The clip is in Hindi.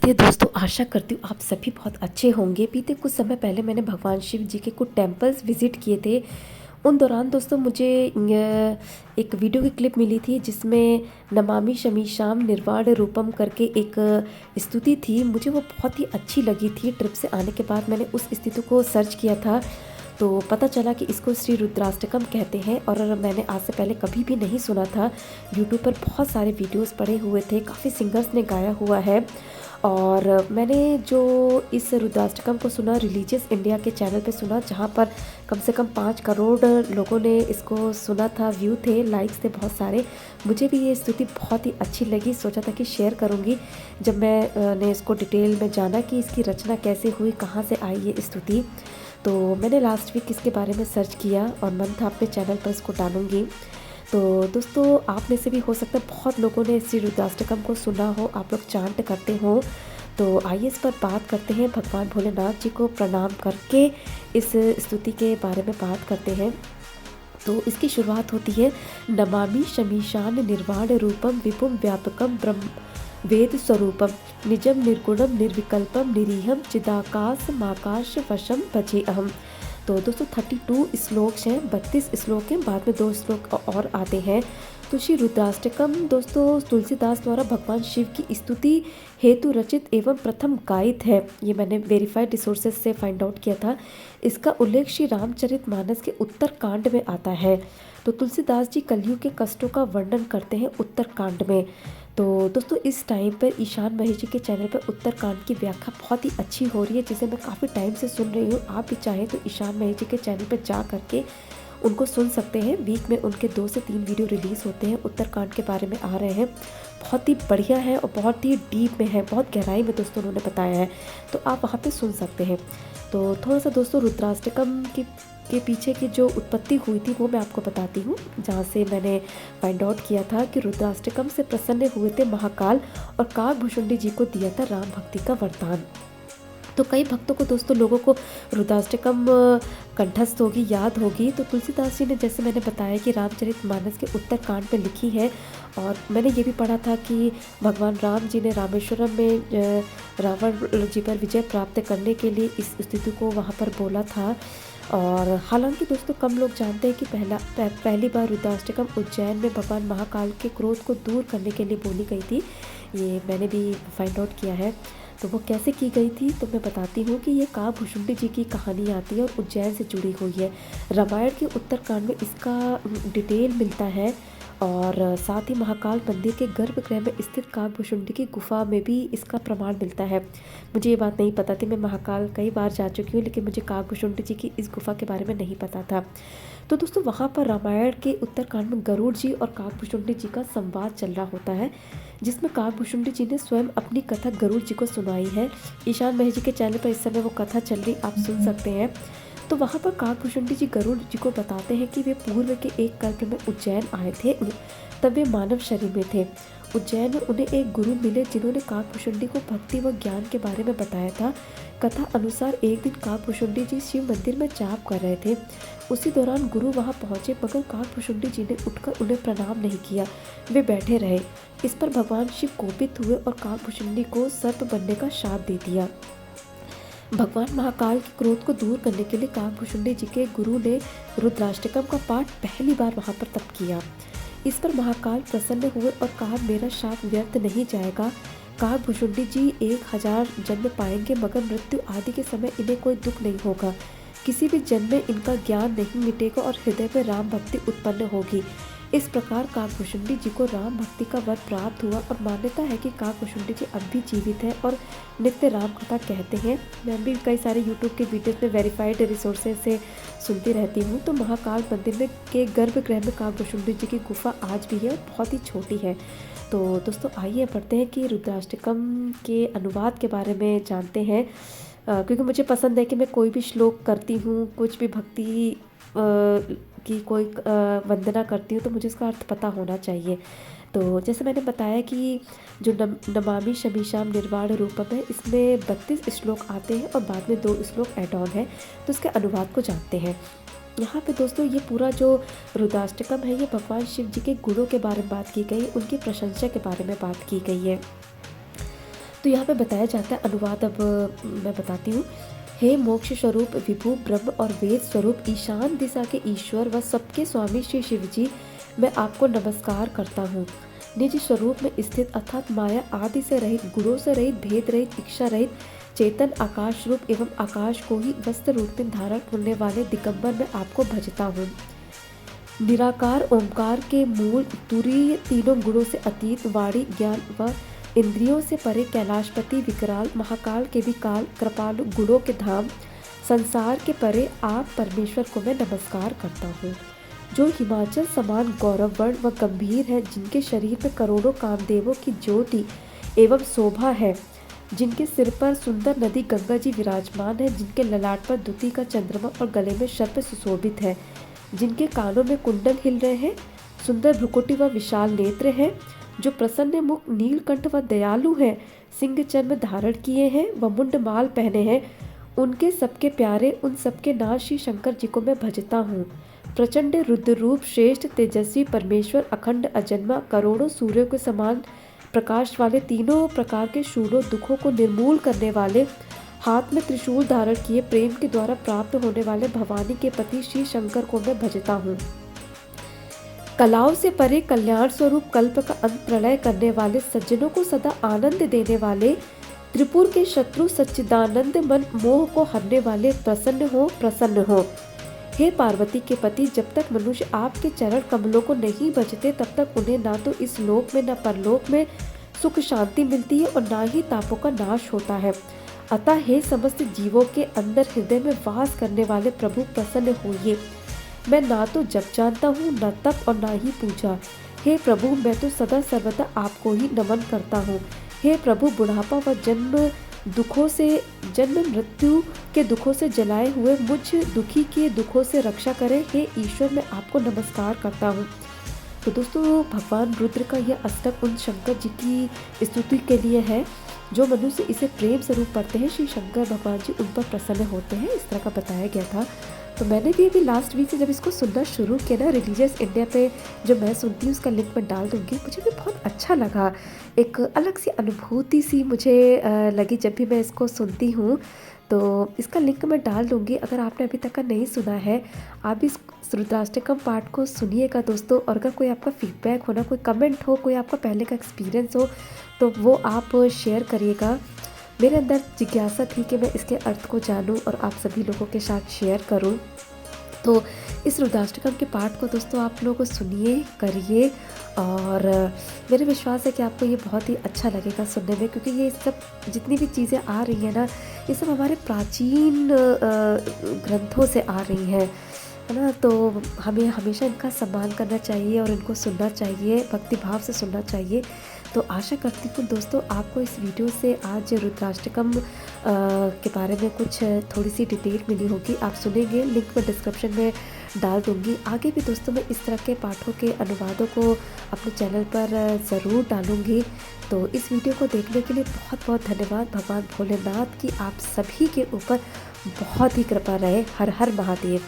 नमस्ते दोस्तों, आशा करती हूँ आप सभी बहुत अच्छे होंगे। बीते कुछ समय पहले मैंने भगवान शिव जी के कुछ टेम्पल्स विज़िट किए थे। उन दौरान दोस्तों मुझे एक वीडियो की क्लिप मिली थी जिसमें नमामि शमीशाम निर्वाण रूपम करके एक स्तुति थी। मुझे वो बहुत ही अच्छी लगी थी। ट्रिप से आने के बाद मैंने उस स्तुति को सर्च किया था तो पता चला कि इसको श्री रुद्राष्टकम कहते हैं और मैंने आज से पहले कभी भी नहीं सुना था। यूट्यूब पर बहुत सारे वीडियोस पड़े हुए थे, काफ़ी सिंगर्स ने गाया हुआ है और मैंने जो इस रुद्राष्टकम को सुना रिलीजियस इंडिया के चैनल पे सुना, जहाँ पर कम से कम 5 करोड़ लोगों ने इसको सुना था, व्यू थे, लाइक्स थे बहुत सारे। मुझे भी ये स्तुति बहुत ही अच्छी लगी, सोचा था कि शेयर करूँगी। जब मैंने इसको डिटेल में जाना कि इसकी रचना कैसे हुई, कहाँ से आई ये स्तुति, तो मैंने लास्ट वीक इसके बारे में सर्च किया और मन था अपने चैनल पर इसको डालूँगी। तो दोस्तों आप में से भी हो सकता है बहुत लोगों ने श्री रुद्राष्टकम को सुना हो, आप लोग चांट करते हो। तो आइए इस पर बात करते हैं, भगवान भोलेनाथ जी को प्रणाम करके इस स्तुति के बारे में बात करते हैं। तो इसकी शुरुआत होती है, नमामि शमीशान निर्वाण रूपम विपुम व्यापकम ब्रह्म वेद स्वरूपम निजम निर्गुणम निर्विकल्पम निरीहम चिदाकाश माकाश वशम भजे अहम। तो दोस्तों 32 श्लोक हैं, 32 श्लोक हैं, बाद में 2 श्लोक और आते हैं। तो श्री रुद्राष्टकम दोस्तों तुलसीदास द्वारा भगवान शिव की स्तुति हेतु रचित एवं प्रथम गायित है। ये मैंने वेरीफाइड रिसोर्सेज से फाइंड आउट किया था। इसका उल्लेख श्री रामचरितमानस के उत्तर कांड में आता है। तो तुलसीदास जी कलयुग के कष्टों का वर्णन करते हैं उत्तर कांड में। तो दोस्तों इस टाइम पर ईशान महेश जी के चैनल पर उत्तरकांड की व्याख्या बहुत ही अच्छी हो रही है, जिसे मैं काफ़ी टाइम से सुन रही हूँ। आप भी चाहें तो ईशान महेश जी के चैनल पर जा करके उनको सुन सकते हैं। वीक में उनके 2 से 3 वीडियो रिलीज़ होते हैं, उत्तरकांड के बारे में आ रहे हैं। बहुत ही बढ़िया है और बहुत ही डीप में है, बहुत गहराई में दोस्तों उन्होंने बताया है, तो आप वहाँ पे सुन सकते हैं। तो थोड़ा सा दोस्तों रुद्राष्टकम के पीछे की जो उत्पत्ति हुई थी वो मैं आपको बताती हूँ, जहाँ से मैंने फाइंड आउट किया था कि रुद्राष्टकम से प्रसन्न हुए थे महाकाल और काकभुशुंडी जी को दिया था राम भक्ति का वरदान। तो कई भक्तों को दोस्तों लोगों को रुद्राष्टकम कंठस्थ होगी, याद होगी। तो तुलसीदास जी ने, जैसे मैंने बताया कि रामचरितमानस के उत्तरकांड में लिखी है और मैंने ये भी पढ़ा था कि भगवान राम जी ने रामेश्वरम में रावण जी पर विजय प्राप्त करने के लिए इस स्थिति को वहाँ पर बोला था। और हालांकि दोस्तों कम लोग जानते हैं कि पहली बार रुद्राष्टकम उज्जैन में भगवान महाकाल के क्रोध को दूर करने के लिए बोली गई थी। ये मैंने भी फाइंड आउट किया है। तो वो कैसे की गई थी तो मैं बताती हूँ कि ये काकभुशुंडी जी की कहानी आती है और उज्जैन से जुड़ी हुई है। रामायण के उत्तरकांड में इसका डिटेल मिलता है और साथ ही महाकाल मंदिर के गर्भगृह में स्थित काकभुशुंडी की गुफा में भी इसका प्रमाण मिलता है। मुझे ये बात नहीं पता थी, मैं महाकाल कई बार जा चुकी हूँ, लेकिन मुझे काकभुशुंडी जी की इस गुफा के बारे में नहीं पता था। तो दोस्तों वहाँ पर रामायण के उत्तरकांड में गरुड़ जी और काकभुशुंडी जी का संवाद चल रहा होता है, जिसमें काकभुशुंडी जी ने स्वयं अपनी कथा गरुड़ जी को सुनाई है। ईशान महेश जी के चैनल पर इस समय वो कथा चल रही, आप सुन सकते हैं। तो वहाँ पर काकभुशुंडी जी गरुड़ जी को बताते हैं कि वे पूर्व के एक कल्प में उज्जैन आए थे, तब वे मानव शरीर में थे। उज्जैन में उन्हें एक गुरु मिले जिन्होंने काकभुशुंडी को भक्ति व ज्ञान के बारे में बताया था। कथा अनुसार एक दिन काकभुशुंडी जी शिव मंदिर में जाप कर रहे थे। उसी दौरान गुरु वहां पहुंचे, मगर काकभुशुंडी जी ने उठकर उन्हें प्रणाम नहीं किया, वे बैठे रहे। इस पर भगवान शिव कोपित हुए और काकभुशुंडी को सर्प बनने का शाप दे दिया। भगवान महाकाल के क्रोध को दूर करने के लिए काकभुशुंडी जी के गुरु ने रुद्राष्टकम का पाठ पहली बार वहां पर तप किया। इस पर महाकाल प्रसन्न हुए और कहा, मेरा शाप व्यर्थ नहीं जाएगा। काकभुशुंडी जी 1000 जन्म पाएंगे, मगर मृत्यु आदि के समय इन्हें कोई दुख नहीं होगा। किसी भी जन्म में इनका ज्ञान नहीं मिटेगा और हृदय में राम भक्ति उत्पन्न होगी। इस प्रकार काकभुशुंडी जी को राम भक्ति का वर प्राप्त हुआ और मान्यता है कि काकभुशुंडी जी अब भी जीवित हैं और नित्य राम कथा कहते हैं। मैं भी कई सारे यूट्यूब के वीडियोस में वेरीफाइड रिसोर्सेज से सुनती रहती हूँ। तो महाकाल मंदिर में के गर्भगृह में काकभुशुंडी जी की गुफा आज भी है और बहुत ही छोटी है। तो दोस्तों आइए बढ़ते हैं कि रुद्राष्टकम के अनुवाद के बारे में जानते हैं, क्योंकि मुझे पसंद है कि मैं कोई भी श्लोक करती हूँ, कुछ भी भक्ति की कोई वंदना करती हूँ तो मुझे इसका अर्थ पता होना चाहिए। तो जैसे मैंने बताया कि जो नमामि शमीशाम निर्वाण रूपम है, इसमें 32 श्लोक आते हैं और बाद में 2 श्लोक एड ऑन है। तो इसके अनुवाद को जानते हैं। यहाँ पे दोस्तों ये पूरा जो रुद्राष्टकम है, ये भगवान शिव जी के गुणों के बारे में बात की गई, उनकी प्रशंसा के बारे में बात की गई है। तो यहाँ पे बताया जाता है, अनुवाद अब मैं बताती हूँ। हे मोक्ष स्वरूप विभु ब्रह्म और वेद स्वरूप ईशान दिशा के ईश्वर व सबके स्वामी श्री शिव जी, मैं आपको नमस्कार करता हूँ। निज स्वरूप में स्थित अर्थात माया आदि से रहित, गुणों से रहित, भेद रहित, इच्छा रहित, चेतन आकाश रूप एवं आकाश को ही वस्त्र रूप में धारण करने वाले दिगंबर में आपको भजता हूँ। निराकार ओंकार के मूल तुरीय, तीनों गुणों से अतीत, वाणी ज्ञान व इंद्रियों से परे, कैलाशपति विकराल महाकाल के भी काल, कृपालु गुणों के धाम, संसार के परे आप परमेश्वर को मैं नमस्कार करता हूँ। जो हिमाचल समान गौरववर्ण व गंभीर है, जिनके शरीर में करोड़ों कामदेवों की ज्योति एवं शोभा है, जिनके सिर पर सुंदर नदी गंगा जी विराजमान है, जिनके ललाट पर द्युति का चंद्रमा और गले में सर्प सुशोभित है, जिनके कानों में कुंडल हिल रहे हैं, सुंदर भ्रुकुटी व विशाल नेत्र हैं, जो प्रसन्न मुख, नीलकंठ व दयालु हैं, सिंह चर्म धारण किए हैं व मुंडमाल पहने हैं, उनके सबके प्यारे, उन सबके नाथ श्री शंकर जी को मैं भजता हूँ। प्रचंड रुद्र रूप, श्रेष्ठ तेजस्वी परमेश्वर, अखंड अजन्मा, करोड़ों सूर्यों के समान प्रकाश वाले, तीनों प्रकार के शूलों दुखों को निर्मूल करने वाले, हाथ में त्रिशूल धारण किए, प्रेम के द्वारा प्राप्त होने वाले भवानी के पति श्री शंकर को मैं भजता हूँ। कलाओं से परे कल्याण स्वरूप, कल्प का अंत प्रलय करने वाले, सज्जनों को सदा आनंद देने वाले, त्रिपुर के शत्रु सच्चिदानंद मन मोह को हरने वाले, प्रसन्न हो। हे पार्वती के पति, जब तक मनुष्य आपके चरण कमलों को नहीं भजते, तब तक उन्हें ना तो इस लोक में न परलोक में सुख शांति मिलती है और ना ही तापों का नाश होता है। अतः हे समस्त जीवों के अंदर हृदय में वास करने वाले प्रभु, प्रसन्न होइए। मैं ना तो जप जानता हूँ, न तप और ना ही पूजा। हे प्रभु, मैं तो सदा सर्वदा आपको ही नमन करता हूँ। हे प्रभु, बुढ़ापा व जन्म मृत्यु के दुखों से जलाए हुए मुझ दुखी के दुखों से रक्षा करें। हे ईश्वर, मैं आपको नमस्कार करता हूँ। तो दोस्तों, भगवान रुद्र का यह अष्टक उन शंकर जी की स्तुति के लिए है। जो मनुष्य इसे प्रेम स्वरूप पढ़ते हैं, श्री शंकर भगवान जी उन पर प्रसन्न होते हैं, इस तरह का बताया गया था। तो मैंने भी अभी लास्ट वीक से जब इसको सुनना शुरू किया ना, रिलीजियस इंडिया पे जो मैं सुनती हूँ उसका लिंक मैं डाल दूँगी। मुझे भी बहुत अच्छा लगा, एक अलग सी अनुभूति सी मुझे लगी जब भी मैं इसको सुनती हूँ। तो इसका लिंक मैं डाल दूँगी, अगर आपने अभी तक का नहीं सुना है, आप इस रुद्राष्टकम पाठ को सुनिएगा दोस्तों। और अगर कोई आपका फीडबैक हो ना, कोई कमेंट हो, कोई आपका पहले का एक्सपीरियंस हो, तो वो आप शेयर करिएगा। मेरे अंदर जिज्ञासा थी कि मैं इसके अर्थ को जानूं और आप सभी लोगों के साथ शेयर करूं। तो इस रुद्राष्टकम के पाठ को दोस्तों आप लोग सुनिए, करिए, और मेरे विश्वास है कि आपको ये बहुत ही अच्छा लगेगा सुनने में, क्योंकि ये सब जितनी भी चीज़ें आ रही हैं ना, ये सब हमारे प्राचीन ग्रंथों से आ रही हैं, है ना। तो हमें हमेशा इनका सम्मान करना चाहिए और इनको सुनना चाहिए, भक्ति भाव से सुनना चाहिए। तो आशा करती हूँ दोस्तों आपको इस वीडियो से आज रुद्राष्टकम के बारे में कुछ थोड़ी सी डिटेल मिली होगी। आप सुनेंगे, लिंक मैं डिस्क्रिप्शन में डाल दूँगी। आगे भी दोस्तों मैं इस तरह के पाठों के अनुवादों को अपने चैनल पर ज़रूर डालूँगी। तो इस वीडियो को देखने के लिए बहुत बहुत धन्यवाद। भगवान भोलेनाथ की आप सभी के ऊपर बहुत ही कृपा रहे। हर हर महादेव।